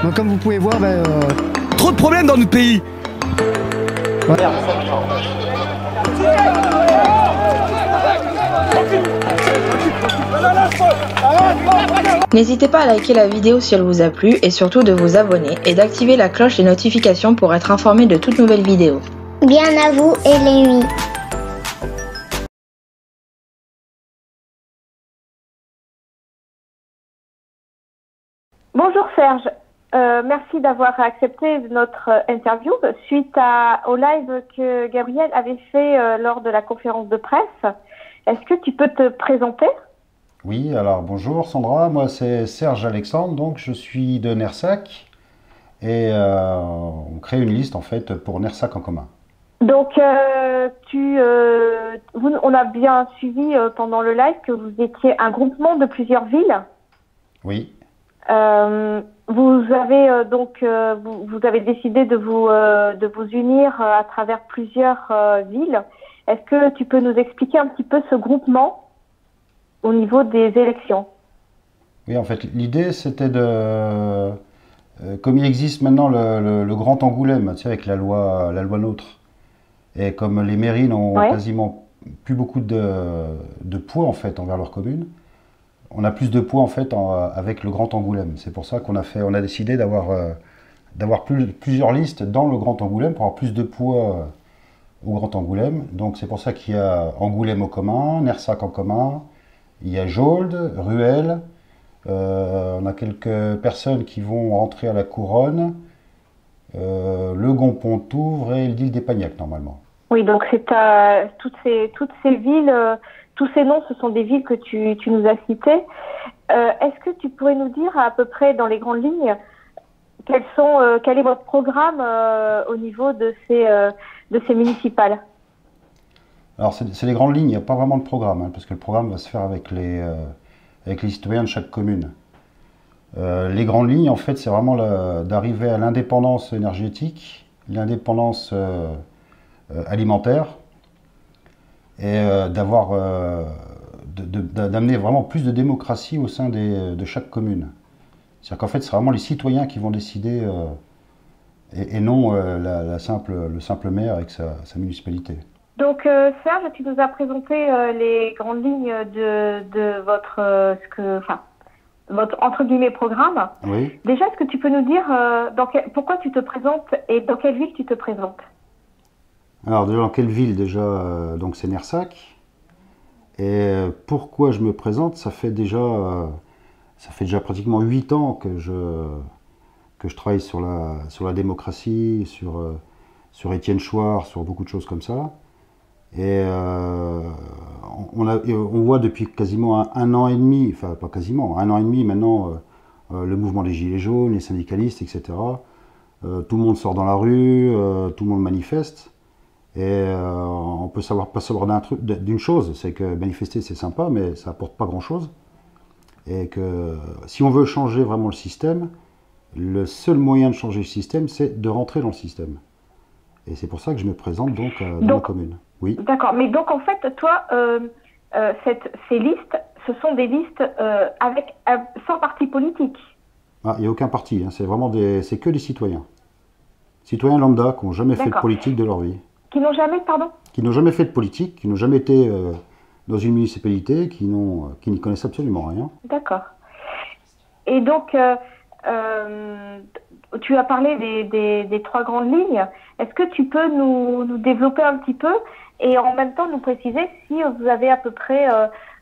Donc comme vous pouvez voir, trop de problèmes dans notre pays. Voilà. N'hésitez pas à liker la vidéo si elle vous a plu et surtout de vous abonner et d'activer la cloche des notifications pour être informé de toutes nouvelles vidéos. Bien à vous et les nuits. Bonjour Serge, merci d'avoir accepté notre interview suite au live que Gabriel avait fait lors de la conférence de presse. Est-ce que tu peux te présenter? Oui, alors bonjour Sandra, moi c'est Serge Alexandre, donc je suis de Nersac et on crée une liste en fait pour Nersac en commun. Donc on a bien suivi pendant le live que vous étiez un groupement de plusieurs villes. Oui. Vous avez vous avez décidé de vous unir à travers plusieurs villes. Est-ce que tu peux nous expliquer un petit peu ce groupement au niveau des élections? Oui, en fait, l'idée c'était de, comme il existe maintenant le Grand Angoulême, tu sais, avec la loi NOTRe, et comme les mairies n'ont quasiment plus beaucoup de poids en fait envers leur commune, on a plus de poids en fait avec le Grand Angoulême. C'est pour ça qu'on a décidé d'avoir plusieurs listes dans le Grand Angoulême pour avoir plus de poids au Grand Angoulême. Donc c'est pour ça qu'il y a Angoulême au commun, Nersac en commun, il y a Jauldes, Ruel, on a quelques personnes qui vont rentrer à la Couronne, le Gon-Pontouvre et l'île d'Épagnac normalement. Oui, donc c'est toutes ces villes, tous ces noms, ce sont des villes que tu nous as citées. Est-ce que tu pourrais nous dire à peu près dans les grandes lignes quel est votre programme au niveau de ces municipales? Alors c'est les grandes lignes, il n'y a pas vraiment de programme, parce que le programme va se faire avec les citoyens de chaque commune. Les grandes lignes, en fait, c'est vraiment d'arriver à l'indépendance énergétique, l'indépendance alimentaire, et d'amener vraiment plus de démocratie au sein de chaque commune. C'est-à-dire qu'en fait, c'est vraiment les citoyens qui vont décider, et non le simple maire avec sa municipalité. Donc Serge, tu nous as présenté les grandes lignes de votre votre entre guillemets programme. Oui. Déjà, est-ce que tu peux nous dire pourquoi tu te présentes et dans quelle ville tu te présentes? Alors déjà dans quelle ville déjà donc c'est Nersac. Et pourquoi je me présente, ça fait déjà pratiquement 8 ans que je travaille sur la démocratie, sur Étienne Chouard, sur beaucoup de choses comme ça. Et on voit depuis quasiment un an et demi, enfin pas quasiment, un an et demi maintenant, le mouvement des Gilets jaunes, les syndicalistes, etc. Tout le monde sort dans la rue, tout le monde manifeste. Et on peut pas savoir d'une chose, c'est que manifester c'est sympa, mais ça apporte pas grand-chose. Et que si on veut changer vraiment le système, le seul moyen de changer le système, c'est de rentrer dans le système. Et c'est pour ça que je me présente donc dans la commune. Oui. D'accord, mais donc en fait, toi, ces listes, ce sont des listes sans parti politique. Ah, il n'y a aucun parti, hein. C'est que des citoyens. Citoyens lambda qui n'ont jamais fait de politique de leur vie. Qui n'ont jamais, pardon? Qui n'ont jamais fait de politique, qui n'ont jamais été dans une municipalité, qui n'y connaissent absolument rien. D'accord. Et donc, tu as parlé des trois grandes lignes. Est-ce que tu peux nous développer un petit peu et en même temps nous préciser si vous avez à peu près,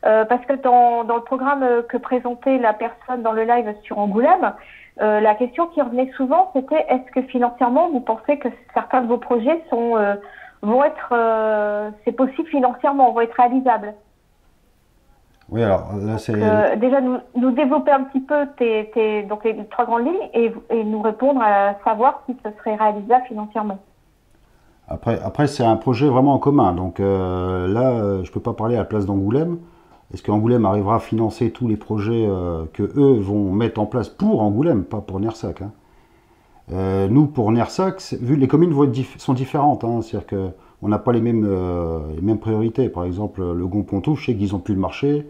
parce que dans le programme que présentait la personne dans le live sur Angoulême, la question qui revenait souvent, c'était est-ce que financièrement vous pensez que certains de vos projets vont être, c'est possible financièrement, vont être réalisables? Oui, alors là c'est... déjà nous développer un petit peu donc les trois grandes lignes et nous répondre à savoir si ce serait réalisable financièrement. Après c'est un projet vraiment en commun, donc là je ne peux pas parler à la place d'Angoulême. Est-ce qu'Angoulême arrivera à financer tous les projets que eux vont mettre en place pour Angoulême, pas pour Nersac, hein. Nous, pour Nersac, vu les communes sont différentes, hein, c'est-à-dire qu'on n'a pas les mêmes priorités. Par exemple, le Gon-Pontouvre, je sais qu'ils n'ont plus le marché,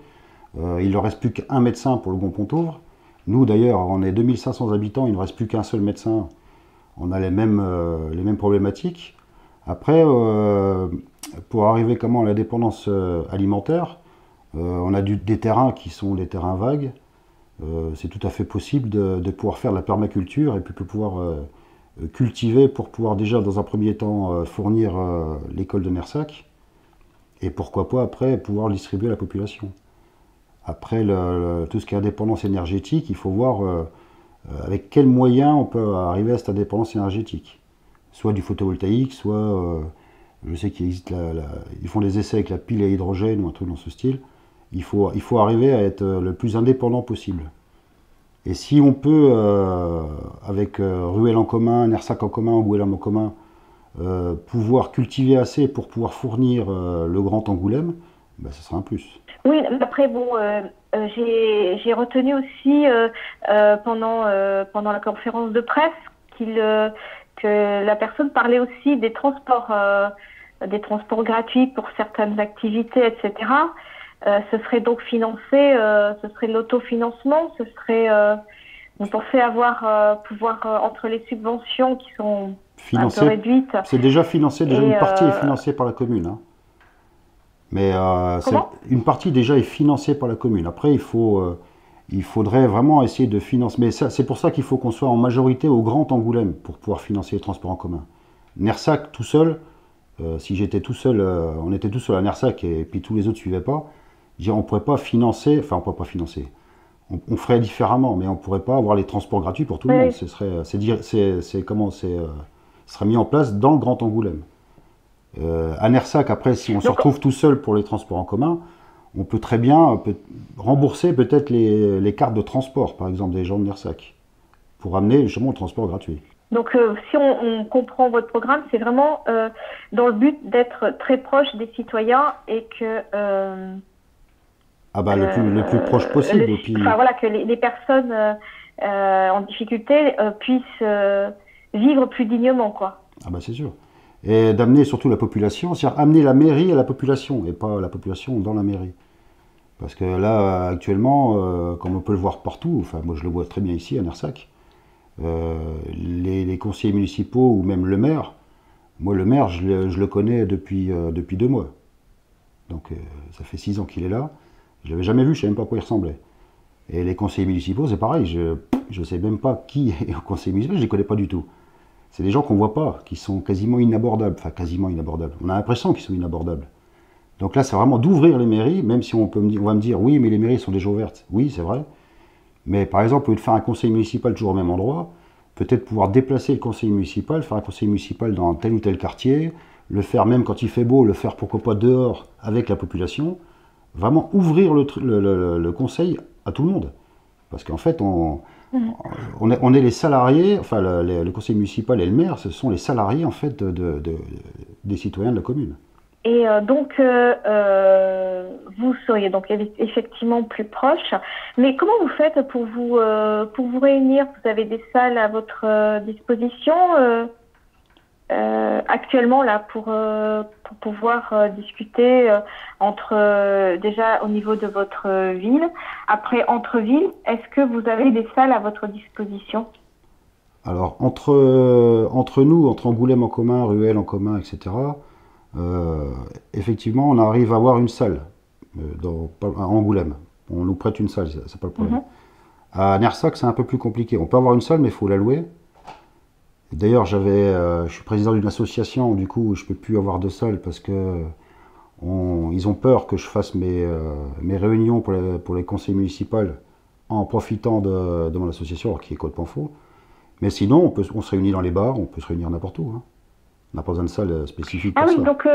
il ne leur reste plus qu'un médecin pour le Gon-Pontouvre. Nous d'ailleurs, on est 2500 habitants, il ne reste plus qu'un seul médecin. On a les mêmes problématiques. Après, pour arriver comment à la dépendance alimentaire, on a des terrains qui sont des terrains vagues. C'est tout à fait possible de pouvoir faire de la permaculture et puis de pouvoir cultiver pour pouvoir déjà dans un premier temps fournir l'école de Nersac et pourquoi pas après pouvoir le distribuer à la population. Après tout ce qui est indépendance énergétique, il faut voir avec quels moyens on peut arriver à cette indépendance énergétique. Soit du photovoltaïque, soit je sais qu'il existe ils font des essais avec la pile à hydrogène ou un truc dans ce style. Il faut arriver à être le plus indépendant possible. Et si on peut, avec Ruelle en commun, Nersac en commun, Angoulême en commun, pouvoir cultiver assez pour pouvoir fournir le Grand Angoulême, ben, ça sera un plus. Oui, après, bon, j'ai retenu aussi pendant la conférence de presse que la personne parlait aussi des transports gratuits pour certaines activités, etc. Ce serait donc financé, ce serait de l'autofinancement, ce serait, vous pensez pouvoir entre les subventions qui sont financées, un peu réduites. C'est déjà financé, une partie est financée par la commune. Hein. Mais une partie déjà est financée par la commune. Après, il faudrait vraiment essayer de financer. Mais c'est pour ça qu'il faut qu'on soit en majorité au Grand Angoulême pour pouvoir financer les transports en commun. Nersac tout seul, si j'étais tout seul, on était tous seul à Nersac et puis tous les autres ne suivaient pas. On ne pourrait pas financer, enfin on ne pourrait pas financer, on ferait différemment, mais on ne pourrait pas avoir les transports gratuits pour tout le monde. Ce serait mis en place dans le Grand Angoulême. À Nersac, après, si on se retrouve tout seul pour les transports en commun, on peut très bien rembourser peut-être les cartes de transport, par exemple, des gens de Nersac, pour amener justement le transport gratuit. Donc, si on comprend votre programme, c'est vraiment dans le but d'être très proche des citoyens et que... le plus proche possible. Enfin, voilà, que les personnes en difficulté puissent vivre plus dignement, quoi. Ah bah c'est sûr. Et d'amener surtout la population, c'est-à-dire amener la mairie à la population, et pas la population dans la mairie. Parce que là, actuellement, comme on peut le voir partout, enfin moi je le vois très bien ici à Nersac, les conseillers municipaux ou même le maire, moi le maire je le connais depuis 2 mois. Donc ça fait 6 ans qu'il est là. Je ne l'avais jamais vu, je ne savais même pas à quoi il ressemblait. Et les conseillers municipaux, c'est pareil, je ne sais même pas qui est au conseil municipal, je ne les connais pas du tout. C'est des gens qu'on ne voit pas, qui sont quasiment inabordables, enfin quasiment inabordables. On a l'impression qu'ils sont inabordables. Donc là, c'est vraiment d'ouvrir les mairies, même si on va me dire, oui, mais les mairies sont déjà ouvertes. Oui, c'est vrai. Mais par exemple, au lieu de faire un conseil municipal toujours au même endroit, peut-être pouvoir déplacer le conseil municipal, faire un conseil municipal dans tel ou tel quartier, le faire même quand il fait beau, le faire pourquoi pas dehors avec la population. Vraiment ouvrir le conseil à tout le monde. Parce qu'en fait, on est les salariés, enfin le conseil municipal et le maire, ce sont les salariés en fait des citoyens de la commune. Et donc, vous seriez donc effectivement plus proche. Mais comment vous faites pour vous réunir? Vous avez des salles à votre disposition actuellement là pour pouvoir discuter déjà au niveau de votre ville. Après entre villes, est-ce que vous avez des salles à votre disposition? Alors entre nous, entre Angoulême en commun, Ruelle en commun, etc. Effectivement, on arrive à avoir une salle à Angoulême. On nous prête une salle, c'est pas le problème. À Nersac, c'est un peu plus compliqué. On peut avoir une salle, mais il faut la louer. D'ailleurs, je suis président d'une association, du coup, je ne peux plus avoir de salle parce que ils ont peur que je fasse mes réunions pour les conseils municipaux en profitant de mon association, alors qui est complètement faux. Mais sinon, on se réunit dans les bars, on peut se réunir n'importe où. Hein. On n'a pas besoin de salle spécifique pour ça. Ah oui, donc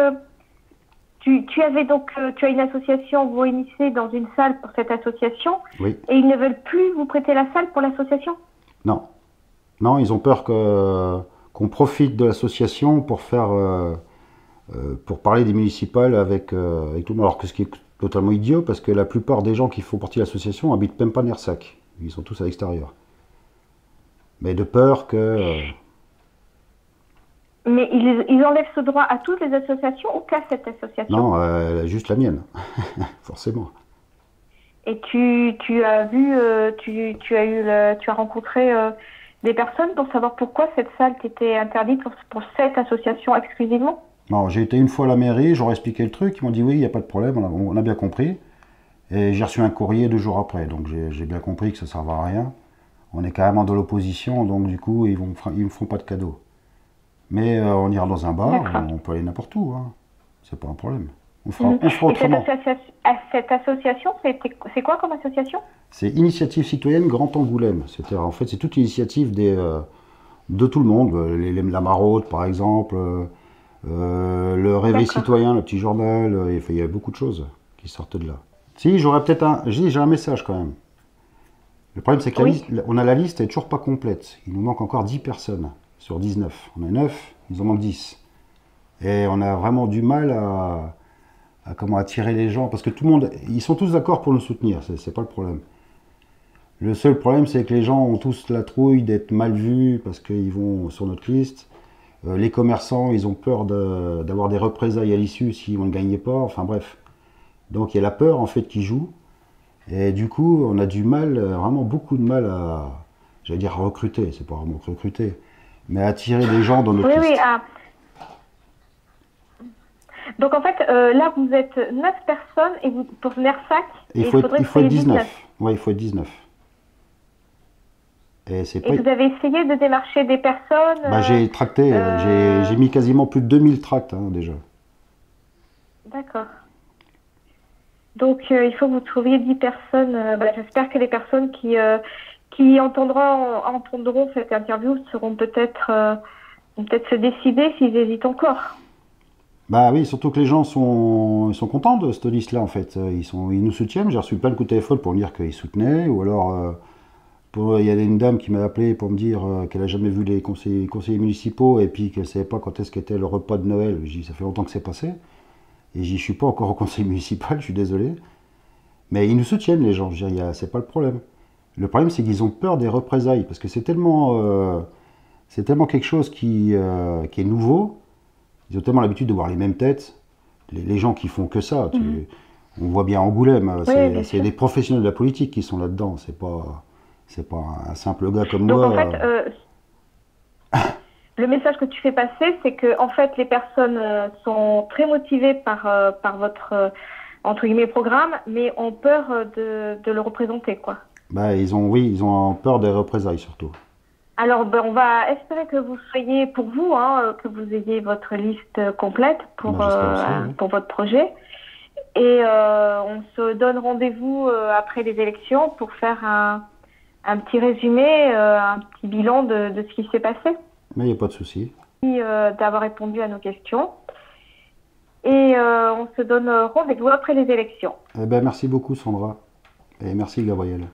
tu as une association, vous réunissez dans une salle pour cette association, oui. Et ils ne veulent plus vous prêter la salle pour l'association? Non. Non, ils ont peur qu'on profite de l'association pour parler des municipales avec tout le monde. Alors que ce qui est totalement idiot, parce que la plupart des gens qui font partie de l'association habitent même pas Nersac. Ils sont tous à l'extérieur. Mais de peur que... Mais ils enlèvent ce droit à toutes les associations ou qu'à cette association? Non, juste la mienne, forcément. Et tu as vu, tu as rencontré des personnes pour savoir pourquoi cette salle t'était interdite pour cette association exclusivement? Non, j'ai été une fois à la mairie, j'aurais expliqué le truc, ils m'ont dit oui, il n'y a pas de problème, on a bien compris. Et j'ai reçu un courrier 2 jours après, donc j'ai bien compris que ça ne servait à rien. On est carrément dans l'opposition, donc du coup, ils ne me feront pas de cadeau. Mais on ira dans un bar, on peut aller n'importe où, hein. C'est pas un problème. On fera autrement. Cette association, c'est quoi comme association? C'est Initiative Citoyenne Grand Angoulême. En fait, c'est toute l'initiative de tout le monde. La Maraude, par exemple, le Réveil Citoyen, le petit journal. Il y a beaucoup de choses qui sortent de là. Si, j'aurais peut-être j'ai un message quand même. Le problème, c'est que on a la liste, elle n'est toujours pas complète. Il nous manque encore 10 personnes sur 19. On a 9, il nous en manque 10. Et on a vraiment du mal à comment attirer les gens, parce que tout le monde, ils sont tous d'accord pour nous soutenir, c'est pas le problème. Le seul problème, c'est que les gens ont tous la trouille d'être mal vus parce qu'ils vont sur notre liste. Les commerçants, ils ont peur d'avoir des représailles à l'issue si on ne gagnait pas, enfin bref. Donc il y a la peur en fait qui joue, et du coup on a du mal, vraiment beaucoup de mal à, j'allais dire recruter, c'est pas vraiment recruter, mais à attirer les gens dans notre liste. Oui, donc en fait, là vous êtes 9 personnes et pour NERSAC, il faut être 19. Oui, il faut être 19. Et vous avez essayé de démarcher des personnes j'ai tracté, j'ai mis quasiment plus de 2000 tracts déjà. D'accord. Donc il faut que vous trouviez 10 personnes. J'espère que les personnes qui entendront cette interview seront peut-être se décider s'ils hésitent encore. Bah oui, surtout que les gens sont contents de cette liste-là, en fait. Ils nous soutiennent. J'ai reçu plein de coups de téléphone pour me dire qu'ils soutenaient. Ou alors, il y a une dame qui m'a appelé pour me dire qu'elle n'a jamais vu les conseillers municipaux et puis qu'elle ne savait pas quand est-ce qu'était le repas de Noël. J'ai dit, ça fait longtemps que c'est passé. Et je ne suis pas encore au conseil municipal, je suis désolé. Mais ils nous soutiennent, les gens. Je veux dire, c'est pas le problème. Le problème, c'est qu'ils ont peur des représailles. Parce que c'est tellement quelque chose qui est nouveau. Ils ont tellement l'habitude de voir les mêmes têtes, les gens qui font que ça. On voit bien Angoulême, c'est des professionnels de la politique qui sont là-dedans. C'est pas un simple gars comme moi. Donc en fait, le message que tu fais passer, c'est que en fait les personnes sont très motivées par votre entre guillemets programme, mais ont peur de le représenter, quoi. Bah ils ont peur des représailles surtout. Alors, on va espérer que vous soyez, pour vous, que vous ayez votre liste complète pour votre projet. Et on se donne rendez-vous après les élections pour faire un petit résumé, un petit bilan de ce qui s'est passé. Mais il n'y a pas de souci. D'avoir répondu à nos questions. Et on se donne rendez-vous après les élections. Eh ben, merci beaucoup, Sandra. Et merci, Gabriel.